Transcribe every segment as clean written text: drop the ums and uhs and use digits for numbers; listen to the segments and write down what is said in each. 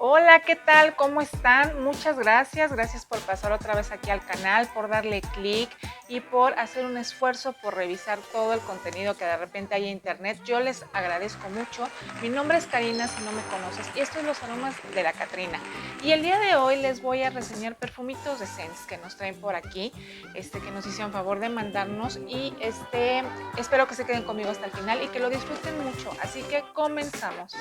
Hola, ¿qué tal? ¿Cómo están? Muchas gracias. Gracias por pasar otra vez aquí al canal, por darle clic y por hacer un esfuerzo por revisar todo el contenido que de repente hay en internet. Yo les agradezco mucho. Mi nombre es Karina, si no me conoces, y esto es Los Aromas de la Catrina. Y el día de hoy les voy a reseñar perfumitos de Sense que nos traen por aquí, que nos hicieron favor de mandarnos y espero que se queden conmigo hasta el final y que lo disfruten mucho. Así que comenzamos.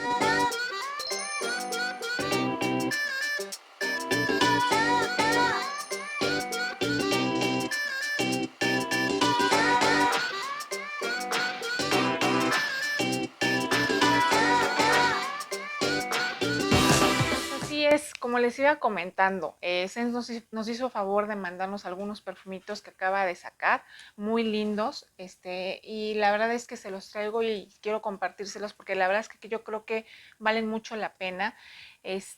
Así es, como les iba comentando, Sense nos hizo favor de mandarnos algunos perfumitos que acaba de sacar, muy lindos, y la verdad es que se los traigo y quiero compartírselos porque la verdad es que yo creo que valen mucho la pena.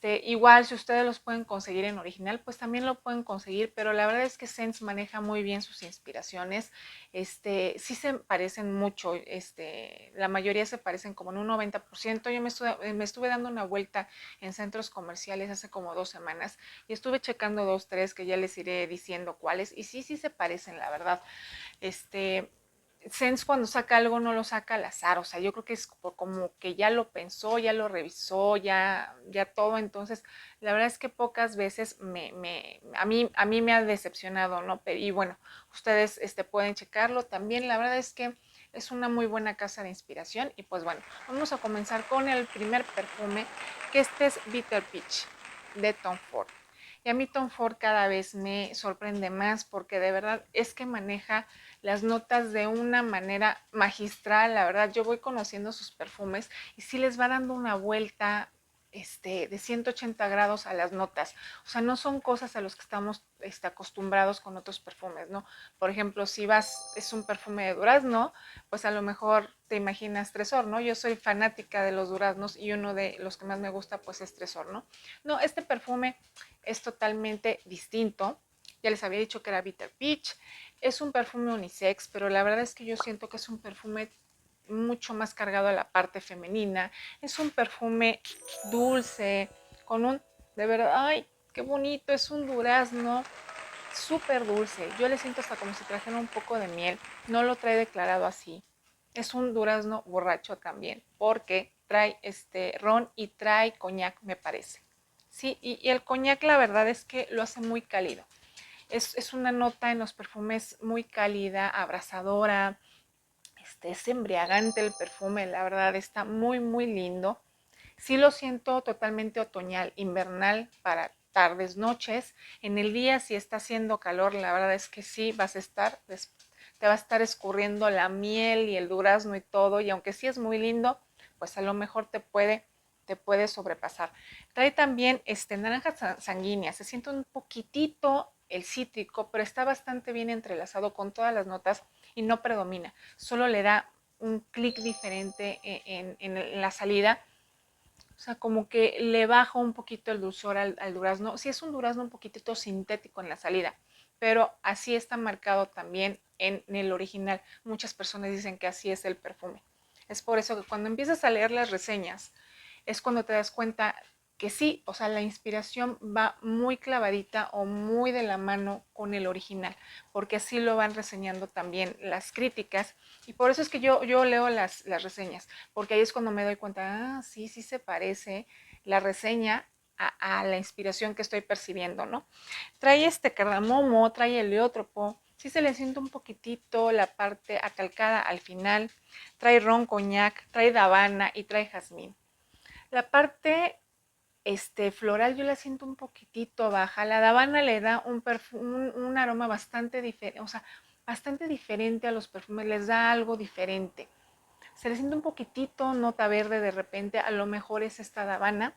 Igual si ustedes los pueden conseguir en original, pues también lo pueden conseguir, pero la verdad es que Sense maneja muy bien sus inspiraciones. Sí se parecen mucho, la mayoría se parecen como en un 90%. Yo me estuve dando una vuelta en centros comerciales hace como 2 semanas y estuve checando 2, 3 que ya les iré diciendo cuáles y sí se parecen, la verdad. Este, Sense cuando saca algo no lo saca al azar, o sea, yo creo que es como que ya lo pensó, ya lo revisó, ya todo, entonces la verdad es que pocas veces a mí me ha decepcionado, ¿no? Y bueno, ustedes pueden checarlo también, la verdad es que es una muy buena casa de inspiración y pues bueno, vamos a comenzar con el primer perfume, que es Bitter Peach de Tom Ford. Y a mí Tom Ford cada vez me sorprende más porque de verdad es que maneja las notas de una manera magistral. La verdad, yo voy conociendo sus perfumes y sí les va dando una vuelta de 180 grados a las notas. O sea, no son cosas a los que estamos acostumbrados con otros perfumes, ¿no? Por ejemplo, si es un perfume de durazno, pues a lo mejor te imaginas Tresor, ¿no? Yo soy fanática de los duraznos y uno de los que más me gusta pues es Tresor, ¿no? No, este perfume es totalmente distinto. Ya les había dicho que era Bitter Peach. Es un perfume unisex, pero la verdad es que yo siento que es un perfume mucho más cargado a la parte femenina. Es un perfume dulce, con de verdad, ay, qué bonito, es un durazno súper dulce. Yo le siento hasta como si trajera un poco de miel. No lo trae declarado así. Es un durazno borracho también, porque trae ron y trae coñac, me parece. Sí, y el coñac la verdad es que lo hace muy cálido. Es una nota en los perfumes muy cálida, abrasadora, es embriagante el perfume, la verdad está muy lindo. Sí lo siento totalmente otoñal, invernal para tardes, noches. En el día si está haciendo calor, la verdad es que sí vas a estar, te va a estar escurriendo la miel y el durazno y todo, y aunque sí es muy lindo, pues a lo mejor te puede sobrepasar. Trae también naranja sanguínea, se siente un poquitito el cítrico, pero está bastante bien entrelazado con todas las notas y no predomina, solo le da un clic diferente en la salida. O sea, como que le baja un poquito el dulzor al durazno. Sí es un durazno un poquitito sintético en la salida, pero así está marcado también en el original. Muchas personas dicen que así es el perfume. Es por eso que cuando empiezas a leer las reseñas, es cuando te das cuenta que sí, o sea, la inspiración va muy clavadita o muy de la mano con el original, porque así lo van reseñando también las críticas. Y por eso es que yo leo las reseñas, porque ahí es cuando me doy cuenta, sí se parece la reseña a la inspiración que estoy percibiendo, ¿no? Trae cardamomo, trae heliotropo, sí se le siente un poquitito la parte acalcada al final, trae ron coñac, trae davana y trae jazmín. La parte floral yo la siento un poquitito baja. La davana le da un aroma bastante diferente, o sea, bastante diferente a los perfumes, les da algo diferente. Se le siente un poquitito nota verde de repente, a lo mejor es esta davana.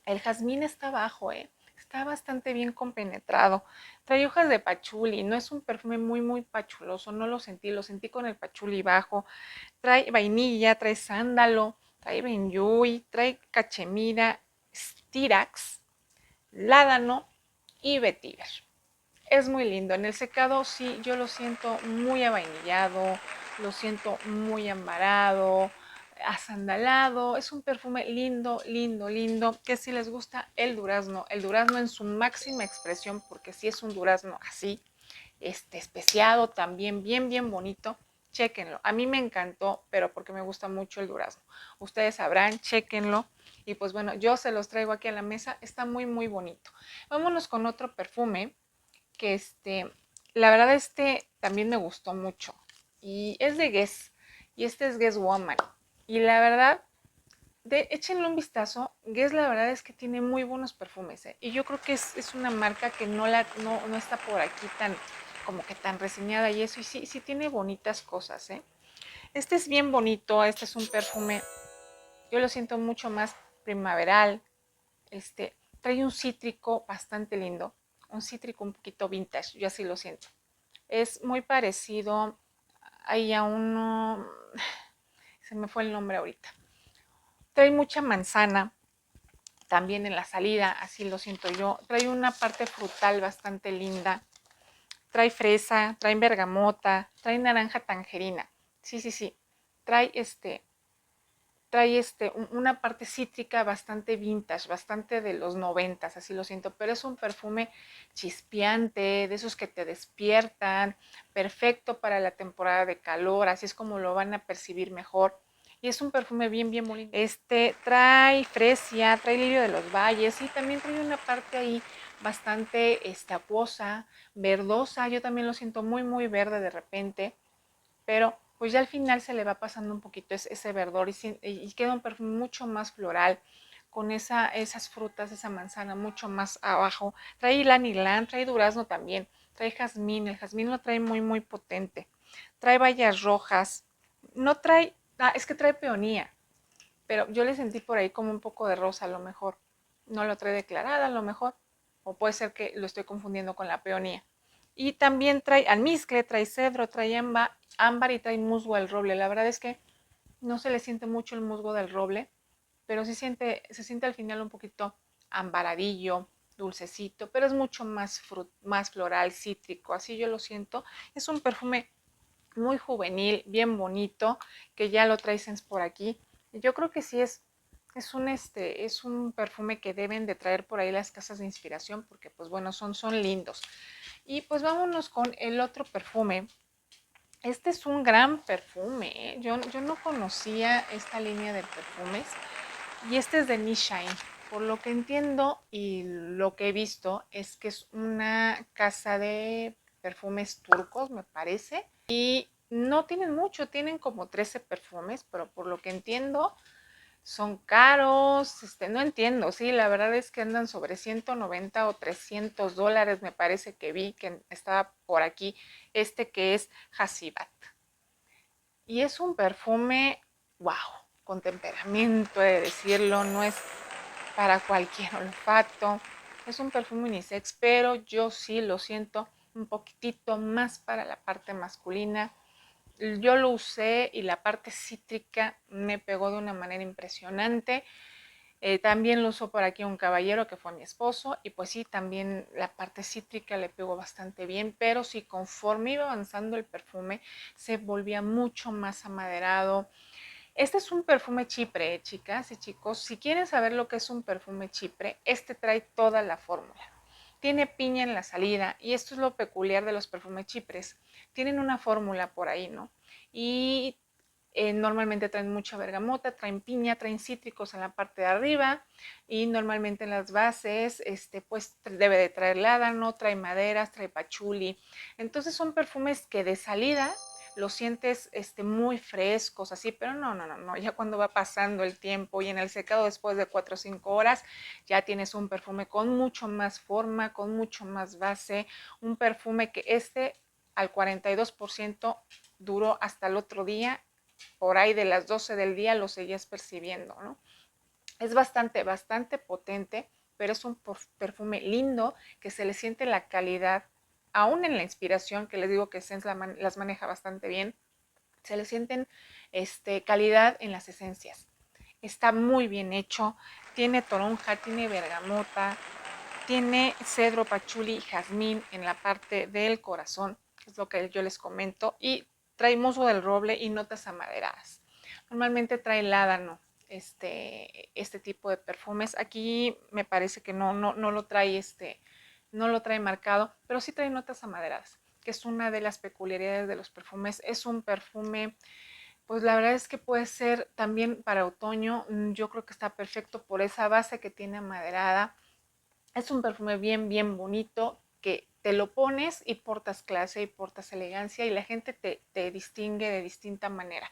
El jazmín está bajo, está bastante bien compenetrado. Trae hojas de pachuli, no es un perfume muy pachuloso, no lo sentí con el pachuli bajo. Trae vainilla, trae sándalo, trae benyui, trae cachemira, stirax, ládano y vetiver. Es muy lindo. En el secado sí, yo lo siento muy avainillado, lo siento muy ambarado, asandalado, es un perfume lindo, lindo, lindo, que si les gusta el durazno en su máxima expresión, porque si es un durazno así, especiado también, bien, bien bonito, chéquenlo. A mí me encantó, pero porque me gusta mucho el durazno. Ustedes sabrán, chéquenlo. Y pues bueno, yo se los traigo aquí a la mesa, está muy, muy bonito. Vámonos con otro perfume, que la verdad también me gustó mucho. Y es de Guess, y este es Guess Woman. Y la verdad, échenle un vistazo. Guess la verdad es que tiene muy buenos perfumes, ¿eh? Y yo creo que es una marca que no está por aquí tan como que tan reseñada y eso. Y sí, sí tiene bonitas cosas, ¿eh? Este es bien bonito, este es un perfume, yo lo siento mucho más primaveral. Trae un cítrico bastante lindo, un cítrico un poquito vintage, yo así lo siento. Es muy parecido ahí a uno, se me fue el nombre ahorita. Trae mucha manzana, también en la salida, así lo siento yo. Trae una parte frutal bastante linda. Trae fresa, trae bergamota, trae naranja tangerina. Sí, sí, sí. Trae una parte cítrica bastante vintage, bastante de los 90, así lo siento, pero es un perfume chispeante, de esos que te despiertan, perfecto para la temporada de calor, así es como lo van a percibir mejor. Y es un perfume bien, bien bonito. Trae fresia, trae lirio de los valles y también trae una parte ahí bastante acuosa, verdosa. Yo también lo siento muy, muy verde de repente, pero pues ya al final se le va pasando un poquito ese verdor y queda un perfume mucho más floral, con esas frutas, esa manzana mucho más abajo. Trae ylang ylang, trae durazno también, trae jazmín, el jazmín lo trae muy muy potente. Trae bayas rojas, no trae, es que trae peonía, pero yo le sentí por ahí como un poco de rosa a lo mejor. No lo trae declarada a lo mejor, o puede ser que lo estoy confundiendo con la peonía. Y también trae almizcle, trae cedro, trae ámbar y trae musgo del roble. La verdad es que no se le siente mucho el musgo del roble, pero se siente al final un poquito ambaradillo, dulcecito, pero es mucho más floral, cítrico, así yo lo siento. Es un perfume muy juvenil, bien bonito, que ya lo traes por aquí. Yo creo que sí es un perfume que deben de traer por ahí las casas de inspiración, porque pues bueno, son lindos. Y pues vámonos con el otro perfume. Este es un gran perfume, ¿eh? Yo no conocía esta línea de perfumes y este es de Nishine. Por lo que entiendo y lo que he visto es que es una casa de perfumes turcos, me parece. Y no tienen mucho, tienen como 13 perfumes, pero por lo que entiendo son caros, no entiendo, sí, la verdad es que andan sobre 190 o $300, me parece que vi que estaba por aquí, que es Hasibat. Y es un perfume, wow, con temperamento, he de decirlo, no es para cualquier olfato, es un perfume unisex, pero yo sí lo siento un poquitito más para la parte masculina. Yo lo usé y la parte cítrica me pegó de una manera impresionante. También lo usó por aquí un caballero que fue mi esposo y pues sí, también la parte cítrica le pegó bastante bien, pero sí, conforme iba avanzando el perfume se volvía mucho más amaderado. Este es un perfume chipre, chicas y chicos. Si quieren saber lo que es un perfume chipre, trae toda la fórmula. Tiene piña en la salida y esto es lo peculiar de los perfumes chipres. Tienen una fórmula por ahí, ¿no? Y normalmente traen mucha bergamota, traen piña, traen cítricos en la parte de arriba y normalmente en las bases pues debe de traer ládano, trae maderas, trae pachuli. Entonces son perfumes que de salida los sientes muy frescos así, pero no, ya cuando va pasando el tiempo y en el secado después de 4 o 5 horas ya tienes un perfume con mucho más forma, con mucho más base, un perfume que al 42% duró hasta el otro día, por ahí de las 12 del día lo seguías percibiendo, ¿no? Es bastante, bastante potente, pero es un perfume lindo que se le siente la calidad, aún en la inspiración, que les digo que Sens las maneja bastante bien, se le sienten calidad en las esencias. Está muy bien hecho, tiene toronja, tiene bergamota, tiene cedro, pachuli y jazmín en la parte del corazón, es lo que yo les comento, y trae musgo del roble y notas amaderadas. Normalmente trae ládano este tipo de perfumes. Aquí me parece que no lo trae no lo trae marcado, pero sí trae notas amaderadas, que es una de las peculiaridades de los perfumes. Es un perfume, pues la verdad es que puede ser también para otoño. Yo creo que está perfecto por esa base que tiene amaderada. Es un perfume bien bonito que te lo pones y portas clase y portas elegancia y la gente te distingue de distinta manera.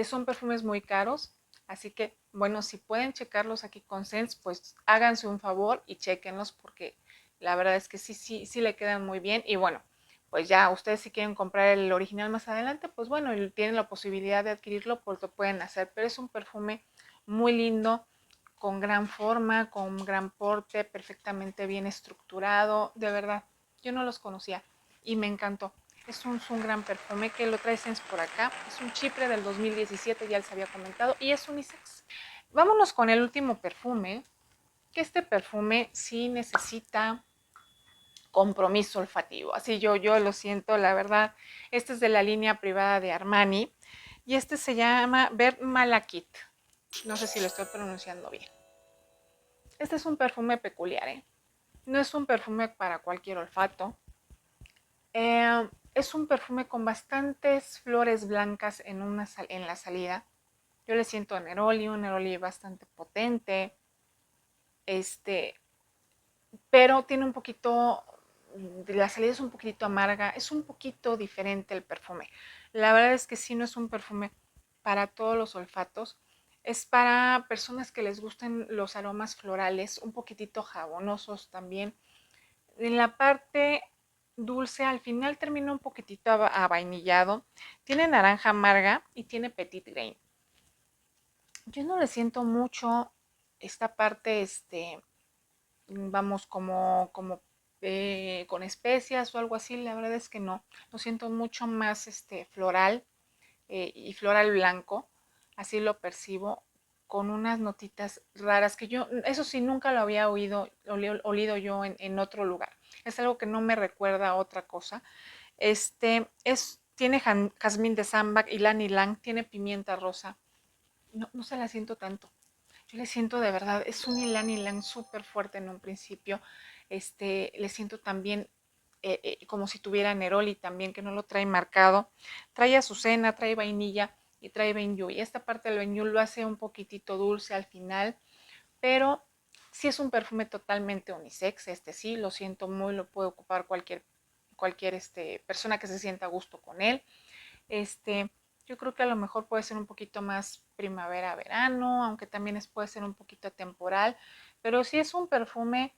Son perfumes muy caros, así que bueno, si pueden checarlos aquí con Sense, pues háganse un favor y chequenlos porque la verdad es que sí le quedan muy bien. Y bueno, pues ya ustedes si quieren comprar el original más adelante, pues bueno, tienen la posibilidad de adquirirlo, pues lo pueden hacer. Pero es un perfume muy lindo, con gran forma, con gran porte, perfectamente bien estructurado. De verdad, yo no los conocía y me encantó. Es un gran perfume que lo trae Sense por acá. Es un Chipre del 2017, ya les había comentado, y es unisex. Vámonos con el último perfume, que este perfume sí necesita compromiso olfativo. Así yo lo siento, la verdad. Este es de la línea privada de Armani y este se llama Vert Malakit. No sé si lo estoy pronunciando bien. Este es un perfume peculiar, ¿eh? No es un perfume para cualquier olfato. Es un perfume con bastantes flores blancas en la salida. Yo le siento un neroli bastante potente, este, pero tiene un poquito, la salida es un poquito amarga, es un poquito diferente el perfume. La verdad es que sí, no es un perfume para todos los olfatos. Es para personas que les gusten los aromas florales, un poquitito jabonosos también. En la parte dulce al final termina un poquitito vainillado. Tiene naranja amarga y tiene petit grain. Yo no le siento mucho esta parte, vamos, como con especias o algo así. La verdad es que no. Lo siento mucho más floral y floral blanco. Así lo percibo, con unas notitas raras que yo, eso sí, nunca lo había olido yo en otro lugar. Es algo que no me recuerda a otra cosa. Tiene jazmín de sambac, ylang ylang, tiene pimienta rosa. No se la siento tanto. Yo le siento de verdad, es un ylang ylang súper fuerte en un principio. Le siento también como si tuviera neroli también, que no lo trae marcado. Trae azucena, trae vainilla y trae benju. Y esta parte del benju lo hace un poquitito dulce al final, pero sí es un perfume totalmente unisex. Sí, lo siento muy, lo puede ocupar cualquier persona que se sienta a gusto con él. Yo creo que a lo mejor puede ser un poquito más primavera-verano, aunque también puede ser un poquito temporal, pero sí es un perfume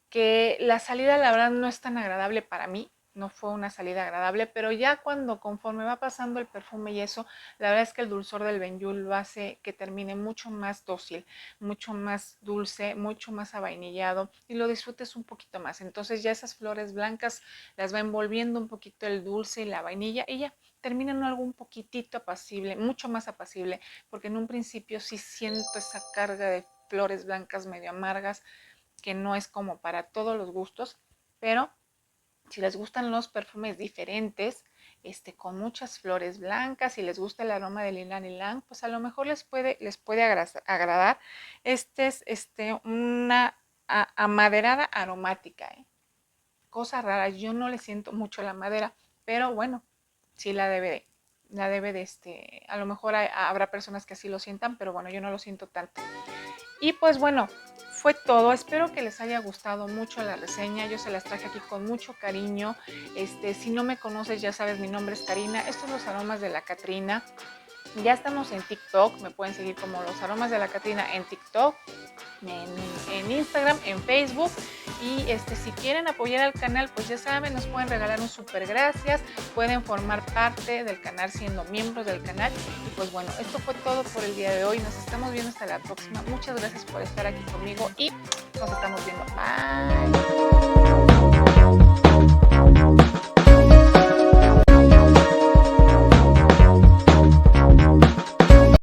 que la salida la verdad no es tan agradable para mí, no fue una salida agradable, pero ya cuando conforme va pasando el perfume y eso, la verdad es que el dulzor del Benjul lo hace que termine mucho más dócil, mucho más dulce, mucho más avainillado y lo disfrutes un poquito más. Entonces ya esas flores blancas las va envolviendo un poquito el dulce y la vainilla y ya termina en algo un poquitito apacible, mucho más apacible, porque en un principio sí siento esa carga de flores blancas medio amargas que no es como para todos los gustos, pero si les gustan los perfumes diferentes, con muchas flores blancas, si les gusta el aroma del ylang ylang, pues a lo mejor les puede agradar. Es una amaderada aromática, ¿eh? Cosa rara, yo no le siento mucho la madera, pero bueno, sí a lo mejor habrá personas que así lo sientan, pero bueno, yo no lo siento tanto. Y pues bueno, fue todo. Espero que les haya gustado mucho la reseña. Yo se las traje aquí con mucho cariño. Si no me conoces, ya sabes, mi nombre es Karina. Estos son los aromas de la Catrina. Ya estamos en TikTok. Me pueden seguir como los aromas de la Catrina en TikTok, en Instagram, en Facebook. Y si quieren apoyar al canal, pues ya saben, nos pueden regalar un súper gracias, pueden formar parte del canal siendo miembros del canal. Y pues bueno, esto fue todo por el día de hoy. Nos estamos viendo hasta la próxima. Muchas gracias por estar aquí conmigo y nos estamos viendo. Bye.